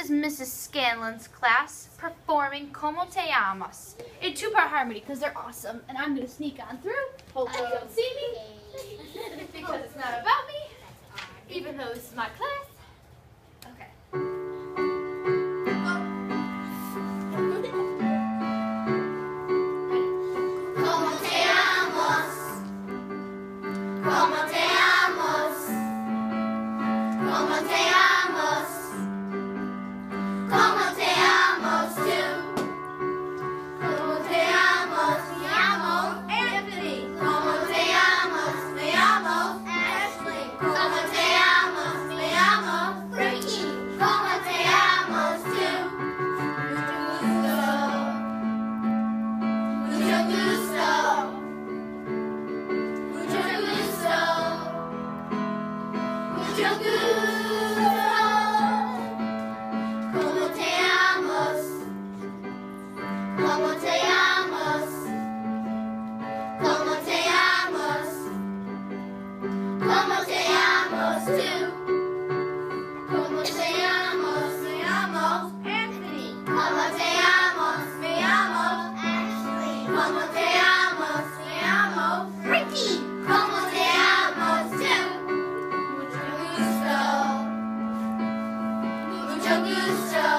is Mrs. Scanlon's class performing Como Te Amas in two-part harmony because they're awesome. And I'm going to sneak on through. Hopefully you don't see me because it's not about me, even though this is my class. Okay. Como te amos, como te amos, como te amos, como te amos tú, como te amos, me amo Anthony, como te amos, me amo Ashley, como te amos, me amo Ricky, como te amos tú, mucho gusto, mucho gusto, mucho gusto, mucho gusto, como te amos, como te amos, como te amos, como te amos tú, como te amos, me amo Anthony, como te amos, me amo Ashley, como te amos, me amo Ricky, como te amo tú, mucho gusto, mucho gusto.